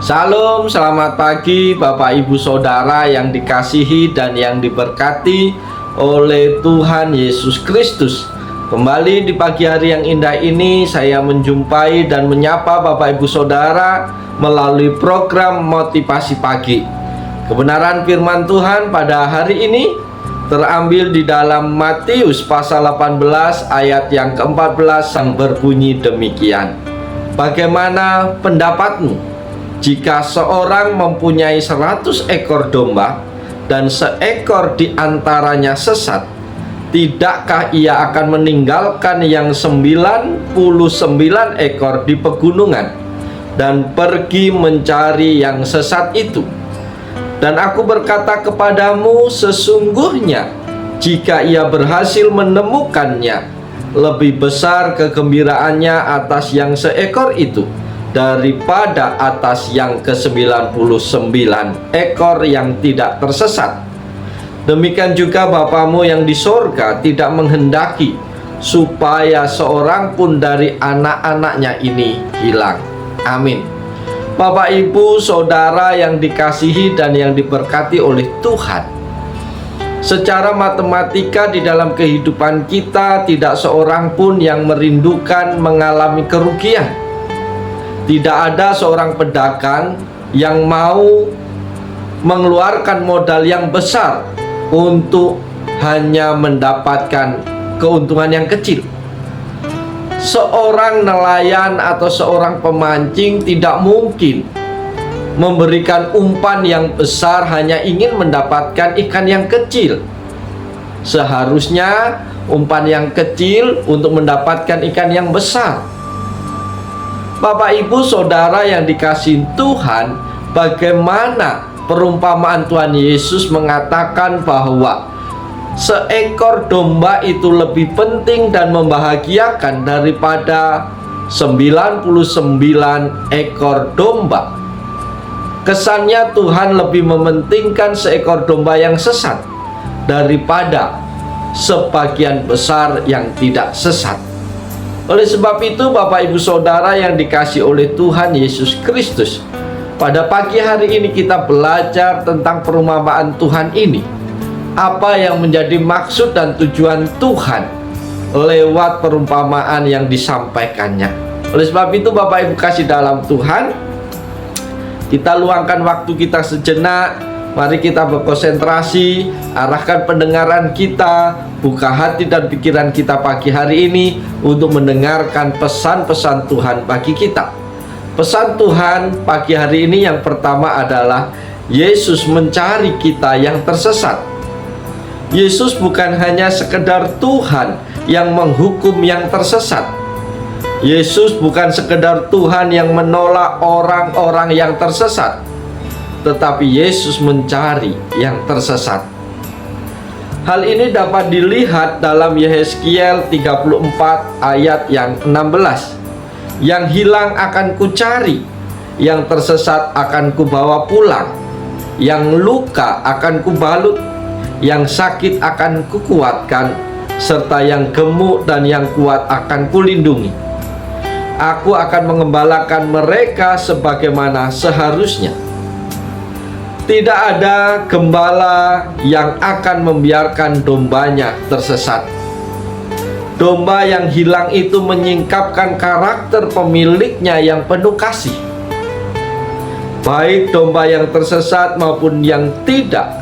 Salam, selamat pagi Bapak Ibu Saudara yang dikasihi dan yang diberkati oleh Tuhan Yesus Kristus. Kembali di pagi hari yang indah ini saya menjumpai dan menyapa Bapak Ibu Saudara melalui program Motivasi Pagi. Kebenaran firman Tuhan pada hari ini terambil di dalam Matius pasal 18 ayat yang ke-14 yang berbunyi demikian. Bagaimana pendapatmu? Jika seorang mempunyai 100 ekor domba dan seekor di antaranya sesat, tidakkah ia akan meninggalkan yang 99 ekor di pegunungan dan pergi mencari yang sesat itu? Dan aku berkata kepadamu, sesungguhnya jika ia berhasil menemukannya, lebih besar kegembiraannya atas yang seekor itu daripada atas yang ke-99 ekor yang tidak tersesat. Demikian juga Bapamu yang di sorga tidak menghendaki supaya seorang pun dari anak-anaknya ini hilang. Amin. Bapak, Ibu, Saudara yang dikasihi dan yang diberkati oleh Tuhan, secara matematika di dalam kehidupan kita tidak seorang pun yang merindukan mengalami kerugian. Tidak ada seorang pedagang yang mau mengeluarkan modal yang besar untuk hanya mendapatkan keuntungan yang kecil. Seorang nelayan atau seorang pemancing tidak mungkin memberikan umpan yang besar hanya ingin mendapatkan ikan yang kecil. Seharusnya umpan yang kecil untuk mendapatkan ikan yang besar. Bapak, Ibu, Saudara yang dikasihi Tuhan, bagaimana perumpamaan Tuhan Yesus mengatakan bahwa seekor domba itu lebih penting dan membahagiakan daripada 99 ekor domba. Kesannya Tuhan lebih mementingkan seekor domba yang sesat daripada sebagian besar yang tidak sesat. Oleh sebab itu Bapak Ibu Saudara yang dikasihi oleh Tuhan Yesus Kristus, pada pagi hari ini kita belajar tentang perumpamaan Tuhan ini. Apa yang menjadi maksud dan tujuan Tuhan lewat perumpamaan yang disampaikannya. Oleh sebab itu Bapak Ibu kasih dalam Tuhan, kita luangkan waktu kita sejenak. Mari kita berkonsentrasi, arahkan pendengaran kita, buka hati dan pikiran kita pagi hari ini untuk mendengarkan pesan-pesan Tuhan bagi kita. Pesan Tuhan pagi hari ini yang pertama adalah Yesus mencari kita yang tersesat. Yesus bukan hanya sekedar Tuhan yang menghukum yang tersesat. Yesus bukan sekedar Tuhan yang menolak orang-orang yang tersesat, tetapi Yesus mencari yang tersesat. Hal ini dapat dilihat dalam Yehezkiel 34 ayat yang 16. Yang hilang akan kucari, yang tersesat akan kubawa pulang, yang luka akan kubalut, yang sakit akan kukuatkan, serta yang gemuk dan yang kuat akan kulindungi. Aku akan mengembalakan mereka sebagaimana seharusnya. Tidak ada gembala yang akan membiarkan dombanya tersesat. Domba yang hilang itu menyingkapkan karakter pemiliknya yang penuh kasih. Baik domba yang tersesat maupun yang tidak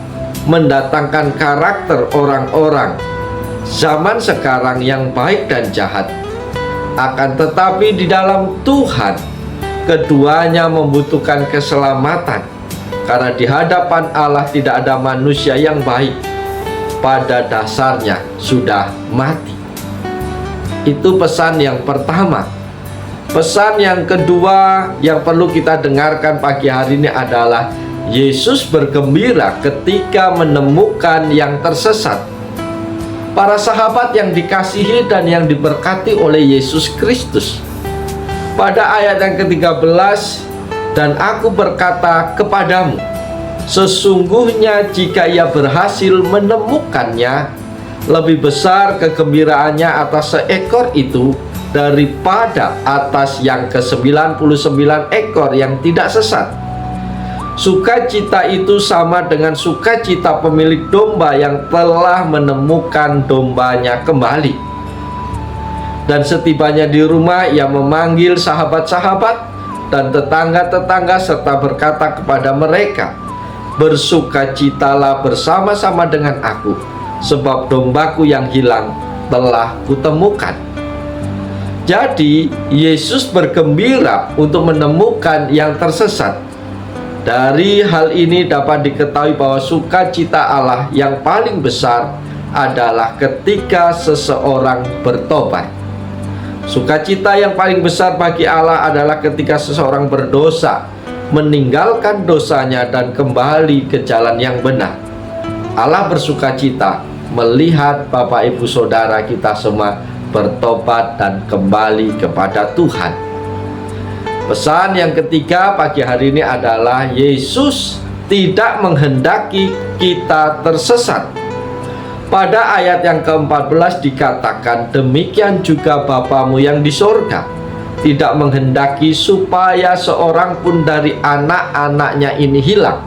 mendatangkan karakter orang-orang zaman sekarang yang baik dan jahat. Akan tetapi di dalam Tuhan, keduanya membutuhkan keselamatan. Karena di hadapan Allah tidak ada manusia yang baik, pada dasarnya sudah mati. Itu pesan yang pertama. Pesan yang kedua yang perlu kita dengarkan pagi hari ini adalah Yesus bergembira ketika menemukan yang tersesat. Para sahabat yang dikasihi dan yang diberkati oleh Yesus Kristus, pada ayat yang ke-13, dan aku berkata kepadamu, sesungguhnya jika ia berhasil menemukannya, lebih besar kegembiraannya atas seekor itu daripada atas yang ke-99 ekor yang tidak sesat. Sukacita itu sama dengan sukacita pemilik domba yang telah menemukan dombanya kembali. Dan setibanya di rumah, ia memanggil sahabat-sahabat dan tetangga-tetangga serta berkata kepada mereka, "Bersukacitalah bersama-sama dengan aku, sebab dombaku yang hilang telah kutemukan." Jadi, Yesus bergembira untuk menemukan yang tersesat. Dari hal ini dapat diketahui bahwa sukacita Allah yang paling besar adalah ketika seseorang bertobat. Sukacita yang paling besar bagi Allah adalah ketika seseorang berdosa, meninggalkan dosanya dan kembali ke jalan yang benar. Allah bersukacita melihat Bapak Ibu Saudara kita semua bertobat dan kembali kepada Tuhan. Pesan yang ketiga pagi hari ini adalah Yesus tidak menghendaki kita tersesat. Pada ayat yang ke-14 dikatakan, "Demikian juga Bapamu yang di sorga tidak menghendaki supaya seorang pun dari anak-anaknya ini hilang."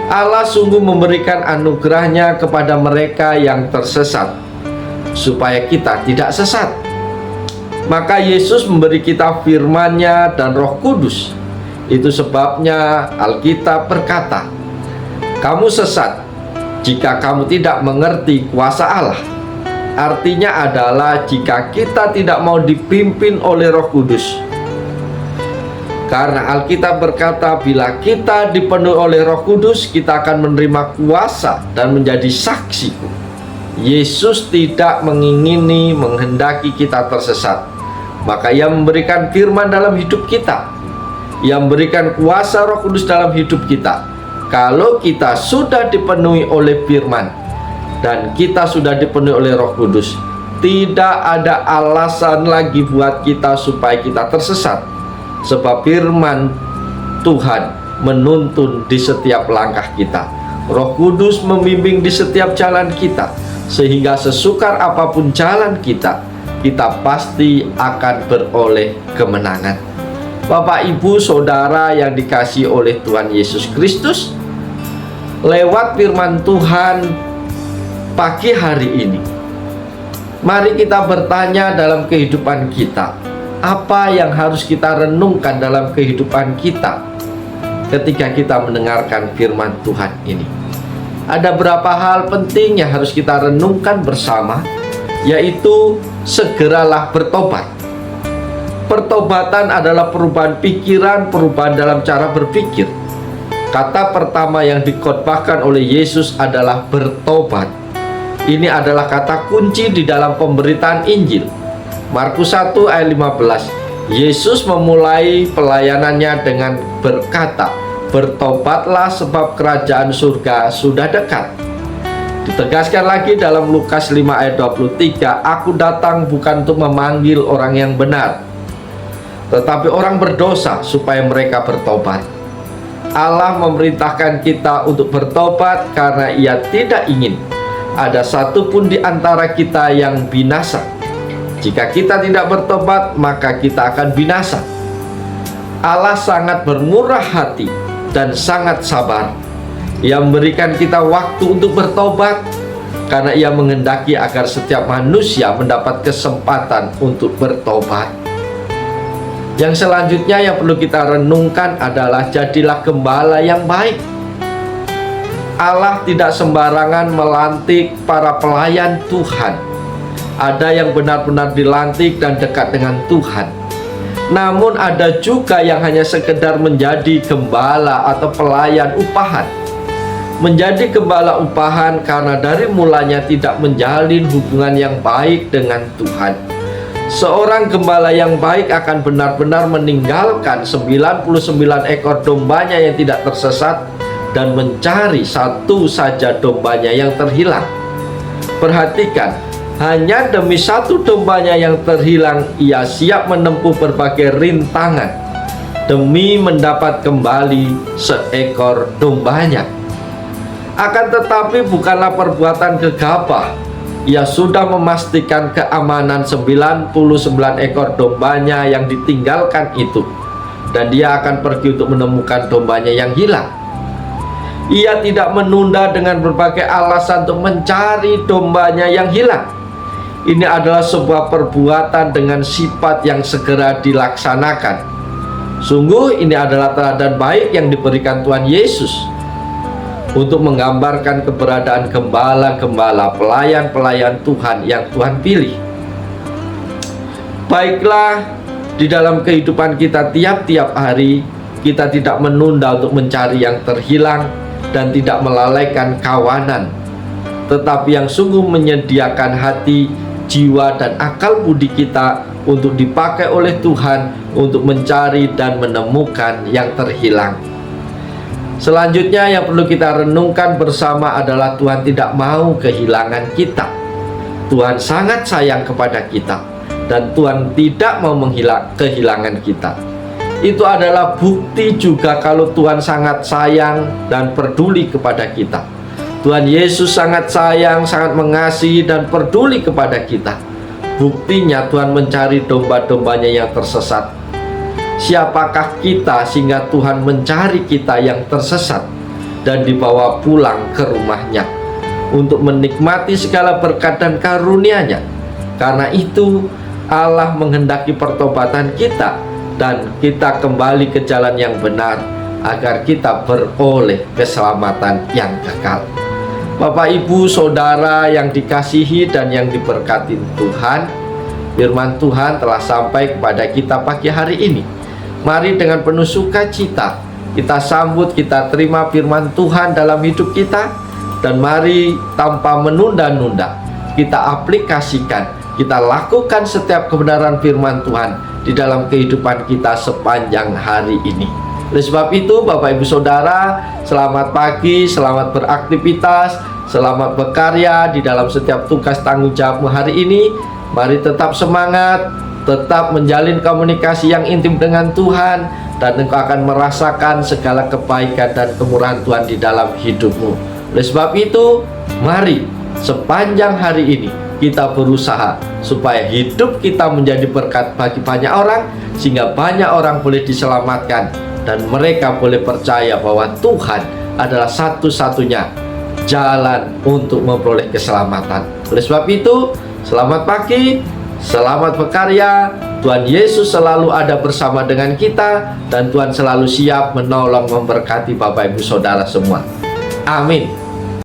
Allah sungguh memberikan anugerahnya kepada mereka yang tersesat, supaya kita tidak sesat. Maka Yesus memberi kita firman-Nya dan Roh Kudus. Itu sebabnya Alkitab berkata, "Kamu sesat jika kamu tidak mengerti kuasa Allah." Artinya adalah jika kita tidak mau dipimpin oleh Roh Kudus. Karena Alkitab berkata, bila kita dipenuhi oleh Roh Kudus, kita akan menerima kuasa dan menjadi saksi. Yesus tidak menghendaki kita tersesat. Maka Ia memberikan firman dalam hidup kita. Ia memberikan kuasa Roh Kudus dalam hidup kita. Kalau kita sudah dipenuhi oleh firman dan kita sudah dipenuhi oleh Roh Kudus, tidak ada alasan lagi buat kita supaya kita tersesat. Sebab firman Tuhan menuntun di setiap langkah kita. Roh Kudus membimbing di setiap jalan kita, sehingga sesukar apapun jalan kita, kita pasti akan beroleh kemenangan. Bapak, Ibu, Saudara yang dikasihi oleh Tuhan Yesus Kristus, lewat firman Tuhan pagi hari ini, mari kita bertanya dalam kehidupan kita, apa yang harus kita renungkan dalam kehidupan kita ketika kita mendengarkan firman Tuhan ini. Ada berapa hal penting yang harus kita renungkan bersama, yaitu segeralah bertobat. Pertobatan adalah perubahan pikiran, perubahan dalam cara berpikir. Kata pertama yang dikhotbahkan oleh Yesus adalah bertobat. Ini adalah kata kunci di dalam pemberitaan Injil. Markus 1 ayat 15. Yesus memulai pelayanannya dengan berkata, "Bertobatlah sebab kerajaan surga sudah dekat." Ditegaskan lagi dalam Lukas 5 ayat 23, "Aku datang bukan untuk memanggil orang yang benar, tetapi orang berdosa supaya mereka bertobat." Allah memerintahkan kita untuk bertobat karena Ia tidak ingin ada satupun di antara kita yang binasa. Jika kita tidak bertobat, maka kita akan binasa. Allah sangat bermurah hati dan sangat sabar. Ia memberikan kita waktu untuk bertobat karena Ia menghendaki agar setiap manusia mendapat kesempatan untuk bertobat. Yang selanjutnya yang perlu kita renungkan adalah jadilah gembala yang baik. Allah tidak sembarangan melantik para pelayan Tuhan. Ada yang benar-benar dilantik dan dekat dengan Tuhan. Namun ada juga yang hanya sekedar menjadi gembala atau pelayan upahan. Menjadi gembala upahan karena dari mulanya tidak menjalin hubungan yang baik dengan Tuhan. Seorang gembala yang baik akan benar-benar meninggalkan 99 ekor dombanya yang tidak tersesat dan mencari satu saja dombanya yang terhilang. Perhatikan, hanya demi satu dombanya yang terhilang, ia siap menempuh berbagai rintangan demi mendapat kembali seekor dombanya. Akan tetapi bukanlah perbuatan gegabah. Ia sudah memastikan keamanan 99 ekor dombanya yang ditinggalkan itu. dan dia akan pergi untuk menemukan dombanya yang hilang. Ia tidak menunda dengan berbagai alasan untuk mencari dombanya yang hilang. Ini adalah sebuah perbuatan dengan sifat yang segera dilaksanakan. Sungguh ini adalah teladan baik yang diberikan Tuhan Yesus untuk menggambarkan keberadaan gembala-gembala, pelayan-pelayan Tuhan yang Tuhan pilih. Baiklah, di dalam kehidupan kita tiap-tiap hari, kita tidak menunda untuk mencari yang terhilang dan tidak melalaikan kawanan, tetapi yang sungguh menyediakan hati, jiwa, dan akal budi kita untuk dipakai oleh Tuhan untuk mencari dan menemukan yang terhilang. Selanjutnya yang perlu kita renungkan bersama adalah Tuhan tidak mau kehilangan kita. Tuhan sangat sayang kepada kita, dan Tuhan tidak mau kehilangan kita. Itu adalah bukti juga kalau Tuhan sangat sayang dan peduli kepada kita. Tuhan Yesus sangat sayang, sangat mengasihi dan peduli kepada kita. Buktinya Tuhan mencari domba-dombanya yang tersesat. Siapakah kita sehingga Tuhan mencari kita yang tersesat dan dibawa pulang ke rumahnya untuk menikmati segala berkat dan karunia-Nya? Karena itu Allah menghendaki pertobatan kita dan kita kembali ke jalan yang benar agar kita beroleh keselamatan yang kekal. Bapak, Ibu, Saudara yang dikasihi dan yang diberkati Tuhan, firman Tuhan telah sampai kepada kita pagi hari ini. Mari dengan penuh sukacita kita sambut, kita terima firman Tuhan dalam hidup kita, dan mari tanpa menunda-nunda kita aplikasikan, kita lakukan setiap kebenaran firman Tuhan di dalam kehidupan kita sepanjang hari ini. Oleh sebab itu, Bapak, Ibu, Saudara, selamat pagi, selamat beraktivitas, selamat berkarya di dalam setiap tugas tanggung jawabmu hari ini. Mari tetap semangat, tetap menjalin komunikasi yang intim dengan Tuhan, dan engkau akan merasakan segala kebaikan dan kemurahan Tuhan di dalam hidupmu. Oleh sebab itu, mari sepanjang hari ini kita berusaha supaya hidup kita menjadi berkat bagi banyak orang, sehingga banyak orang boleh diselamatkan dan mereka boleh percaya bahwa Tuhan adalah satu-satunya jalan untuk memperoleh keselamatan. Oleh sebab itu, selamat pagi, selamat berkarya. Tuhan Yesus selalu ada bersama dengan kita, dan Tuhan selalu siap menolong, memberkati Bapak, Ibu, Saudara semua. Amin.